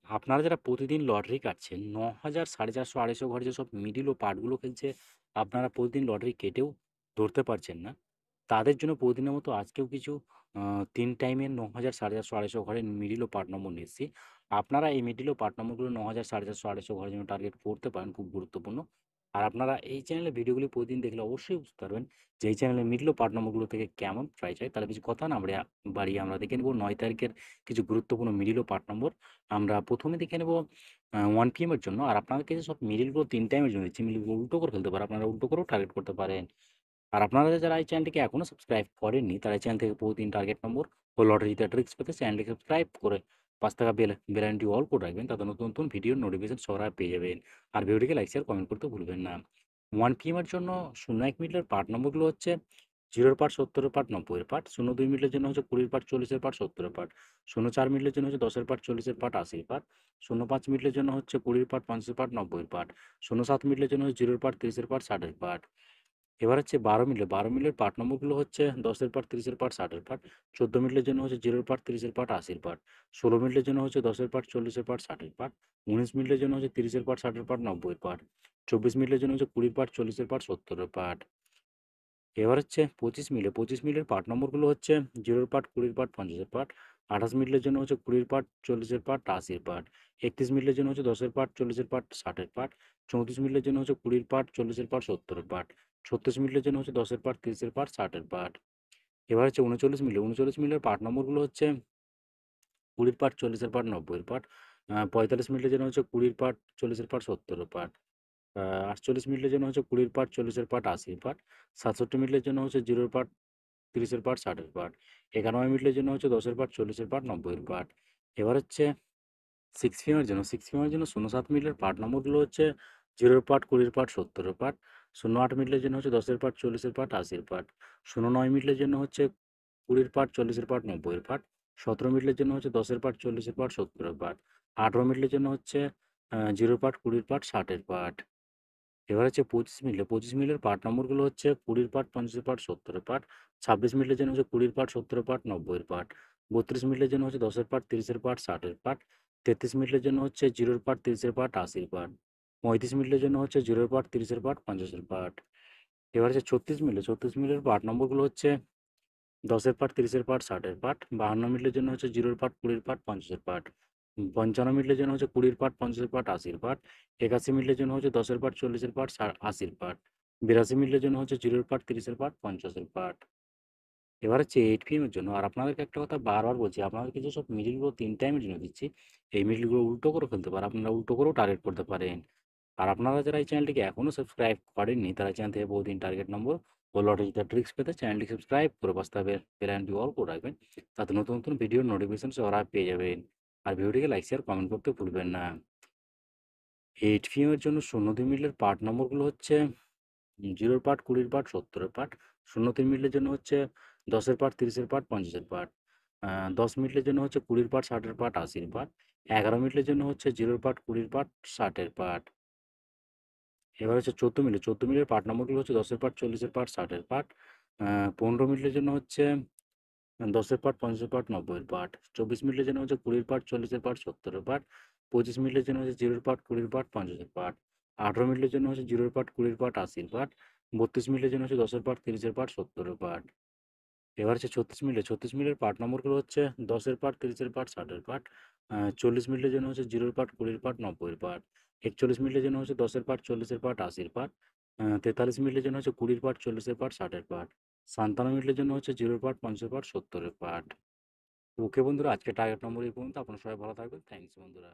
আপনারা যারা প্রতিদিন লটারি কাটছেন, ৯,০০০, ৪৫০, ২৫০ ঘরে যেসব মিডল ও পার্টগুলো খেলছে, আপনারা প্রতিদিন লটারি কেটেও ধরতে পারছেন না। তাদের জন্য প্রতিদিনের মতো আজকেও কিছু ৩ টাইমের ৯,০০০, ৪৫০, ২৫০ ঘরের মিডল ও পার্ট নম্বর নিয়ে এসেছি। আপনারা এই মিডল ও পার্ট নম্বরগুলো ৯,০০০, ৪৫০, ২৫০ ঘরের জন্য টার্গেট করতে পারেন, খুব গুরুত্বপূর্ণ। আর আপনারা এই চ্যানেলের ভিডিওগুলি প্রতিদিন দেখলে অবশ্যই বুঝতে পারবেন যে এই চ্যানেলের মিডল ও পার্ট নম্বরগুলো থেকে কেমন প্রাইস হয়। তাহলে কিছু কথা না বাড়িয়ে আমরা দেখে নেব ৯ তারিখের কিছু গুরুত্বপূর্ণ মিডল ও পার্ট নম্বর। আমরা ১ম এ দেখে নেব 1 PM এর জন্য। আর আপনাদেরকে যে সব মিডলগুলো ৩ টাইমের জন্য দিচ্ছি, মিডলগুলো উল্টো করে ফেলতে পারেন। আপনারা উল্টো করেও টার্গেট করতে পারেন। আর আপনারা যারা এই চ্যানেলটিকে এখনো সাবস্ক্রাইব করেননি, তারা এই চ্যানেল থেকে প্রতিদিন টার্গেট নম্বর ও লটারি জিতার ট্রিক্স পেতে চ্যানেলটি সাবস্ক্রাইব করে পাঁচ টাকা বেল আইকনটি অল করে রাখবেন। তাতে নতুন নতুন ভিডিওর নোটিফিকেশন সবার আগে পেয়ে যাবেন। আর ভিডিওটিকে লাইক, শেয়ার, কমেন্ট করতে ভুলবেন না। 1 PM এর জন্য ০১ মিনিটের পার্ট নম্বরগুলো হচ্ছে 0 এর পার্ট, 70 এর পার্ট, 90 এর পার্ট। ০২ মিনিটের জন্য হচ্ছে ২০ এর পার্ট, ৪০ এর পার্ট, ৭০ এর পার্ট। ০৪ মিনিটের জন্য হচ্ছে ১০ এর পার্ট, ৪০ এর পার্ট, ৮০ এর পার্ট। ০৫ মিনিটের জন্য হচ্ছে ২০ এর পার্ট, ৫০ এর পার্ট, ৯০ এর পার্ট। ০৭ মিনিটের জন্য হচ্ছে 0 এর পার্ট, ৩০ এর পার্ট, ৬০ এর পার্ট। এবার হচ্ছে ১২ মিনিটের পার্ট নম্বরগুলো হচ্ছে ১০ এর পার্ট, ৩০ এর পার্ট, ৬০ এর পার্ট। ১৪ মিনিটের জন্য হচ্ছে 0 এর পার্ট, ৩০ এর পার্ট, ৮০ এর পার্ট। ১৬ মিনিটের জন্য হচ্ছে ১০ এর পার্ট, ৪০ এর পার্ট, ৬০ এর পার্ট। ১৯ মিনিটের জন্য হচ্ছে ৩০ এর পার্ট, ৬০ এর পার্ট, ৯০ এর পার্ট। ২৪ মিনিটের জন্য হচ্ছে ২০ এর পার্ট, ৪০ এর পার্ট, ৭০ এর পার্ট। এবার হচ্ছে ২৫ মিনিটের পার্ট নম্বরগুলো হচ্ছে 0 এর পার্ট, ২০ এর পার্ট, ৫০ এর পার্ট। ২৮ মিনিটের জন্য হচ্ছে ২০ এর পার্ট, ৪০ এর পার্ট, ৮০ এর পার্ট। ৩১ মিনিটের জন্য হচ্ছে ১০ এর পার্ট, ৪০ এর পার্ট, ৬০ এর পার্ট। ৩৪ মিনিটের জন্য হচ্ছে ২০ এর পার্ট, ৪০ এর পার্ট, ৭০ এর পার্ট। ৩৬ মিনিটের জন্য হচ্ছে ১০ এর পার্ট, ৩০ এর পার্ট, ৬০ এর পার্ট। এবার হচ্ছে ৩৯ মিনিটের পার্ট নম্বরগুলো হচ্ছে ২০ এর পার্ট, ৪০ এর পার্ট, ৯০ এর পার্ট। ৪৫ মিনিটের জন্য হচ্ছে ২০ এর পার্ট, ৪০ এর পার্ট, ৭০ এর পার্ট। আ ৪৮ মিনিটের জন্য হচ্ছে ২০ এর পার্ট, ৪০ এর পার্ট, ৮০ এর পার্ট। ৬৭ মিনিটের জন্য হচ্ছে 0 এর পার্ট, ৩০ এর পার্ট, ৬০ এর পার্ট। ৯১ মিনিটের জন্য হচ্ছে ১০ এর পার্ট, ৪০ এর পার্ট, ৯০ এর পার্ট। এবার হচ্ছে 6 PM এর জন্য ০৭ মিনিটের পার্ট নম্বরগুলো হচ্ছে 0 এর পার্ট, ২০ এর পার্ট, ৭০ এর পার্ট। ০৮ মিনিটের জন্য হচ্ছে ১০ এর পার্ট, ৪০ এর পার্ট, ৮০ এর পার্ট। ০৯ মিনিটের জন্য হচ্ছে ২০ এর পার্ট, ৪০ এর পার্ট, ৯০ এর পার্ট। ১৭ মিনিটের জন্য হচ্ছে ১০ এর পার্ট, ৪০ এর পার্ট, ৭০ এর পার্ট। ১৮ মিনিটের জন্য হচ্ছে 0 এর পার্ট, ২০ এর পার্ট, ৬০ এর পার্ট। এবার হচ্ছে ২৫ মিনিটের পার্ট নম্বরগুলো হচ্ছে ২০ এর পার্ট, ৫০ এর পার্ট, ৭০ এর পার্ট। ২৬ মিনিটের জন্য হচ্ছে ২০ এর পার্ট, ৭০ এর পার্ট, ৯০ এর পার্ট। ৩২ মিনিটের জন্য হচ্ছে ১০ এর পার্ট, ৩০ এর পার্ট, ৬০ এর পার্ট। ৩৩ মিনিটের জন্য হচ্ছে 0 এর পার্ট, ৩০ এর পার্ট, ৮০ এর পার্ট। ৩৫ মিনিটের জন্য হচ্ছে 0 এর পার্ট, ৩০ এর পার্ট, ৫০ এর পার্ট। এবার হচ্ছে ৩৬ মিনিটের পার্ট নম্বরগুলো হচ্ছে ১০ এর পার্ট, ৩০ এর পার্ট, ৬০ এর পার্ট। ৫২ মিনিটের জন্য হচ্ছে ০ এর পার্ট, ২০ এর পার্ট, ৫০ এর পার্ট। ৫৫ মিনিটের জন্য হচ্ছে ২০ এর পার্ট, ৫০ এর পার্ট, ৮০ এর পার্ট। ৮১ মিনিটের জন্য হচ্ছে ১০ এর পার্ট, ৪০ এর পার্ট, ৮০ এর পার্ট। ৮২ মিনিটের জন্য হচ্ছে 0 এর পার্ট, ৩০ এর পার্ট, ৫০ এর পার্ট। এবার হচ্ছে 8 PM এর জন্য। আর আপনাদেরকে একটা কথা বারবার বলছি, আপনাদেরকে যেসব মিডলগুলো ৩ টাইমের জন্য দিচ্ছি, এই মিডলগুলো উল্টো করে ফেলতে পারেন। আপনারা উল্টো করেও টার্গেট করতে পারেন। আর আপনারা যারা এই চ্যানেলটিকে এখনো সাবস্ক্রাইব করেননি, তারা চ্যানেল থেকে প্রতিদিন টার্গেট নম্বর ও লটারি জেতার ট্রিক্স পেতে চ্যানেলটি সাবস্ক্রাইব করে পাশে থাকা বেল আইকনটি অল করে রাখবেন। তাতে নতুন নতুন ভিডিওর নোটিফিকেশন সবার আগে পেয়ে যাবেন। আর ভিডিওটিকে লাইক, শেয়ার, কমেন্ট করতে ভুলবেন না। 8 PM এর জন্য ০২ মিডলের পার্ট নম্বরগুলো হচ্ছে 0 এর পার্ট, ২০ এর পার্ট, ৭০ এর পার্ট। ০৩ মিনিটের জন্য হচ্ছে ১০ এর পার্ট, ৩০ এর পার্ট, ৫০ এর পার্ট। ১০ মিনিটের জন্য হচ্ছে ২০ এর পার্ট, ৬০ এর পার্ট, ৮০ এর পার্ট। ১১ মিনিটের জন্য হচ্ছে 0 এর পার্ট, ২০ এর পার্ট, ৬০ এর পার্ট। এবার হচ্ছে ১৪ মিনিটের পার্ট নম্বরগুলো হচ্ছে ১০ এর পার্ট, ৪০ এর পার্ট, ৬০ এর পার্ট। ১৫ মিনিটের জন্য হচ্ছে ১০ এর পার্ট, ৫০ এর পার্ট, ৯০ এর পার্ট। ২৪ মিনিটের জন্য হচ্ছে ২০ এর পার্ট, ৪০ এর পার্ট, ৭০ এর পার্ট। ২৫ মিনিটের জন্য হচ্ছে 0 এর পার্ট, ২০ এর পার্ট, ৫০ এর পার্ট। ১৮ মিনিটের জন্য হচ্ছে 0 এর পার্ট, ২০ এর পার্ট, ৮০ এর পার্ট। ৩২ মিনিটের জন্য হচ্ছে ১০ এর পার্ট, ৩০ এর পার্ট, ৭০ এর পার্ট। এবার হচ্ছে ৩৬ মিনিটের পার্ট নম্বরগুলো হচ্ছে ১০ এর পার্ট, ৩০ এর পার্ট, ৬০ এর পার্ট। ৪০ মিনিটের জন্য হচ্ছে 0 এর পার্ট, ২০ এর পার্ট, ৯০ এর পার্ট। ৪১ মিনিটের জন্য হচ্ছে ১০ এর পার্ট, ৪০ এর পার্ট, ৮০ এর পার্ট। ৪৩ মিনিটের জন্য হচ্ছে ২০ এর পার্ট, ৪০ এর পার্ট, ৬০ এর পার্ট। ৫৭ মিনিটের জন্য হচ্ছে 0 এর পার্ট, ৫০ এর পার্ট, ৭০ এর পার্ট। ওকে বন্ধুরা, আজকের টার্গেট নম্বর এই পর্যন্ত। আপনারা সবাই ভালো থাকবেন। থ্যাংকস বন্ধুরা।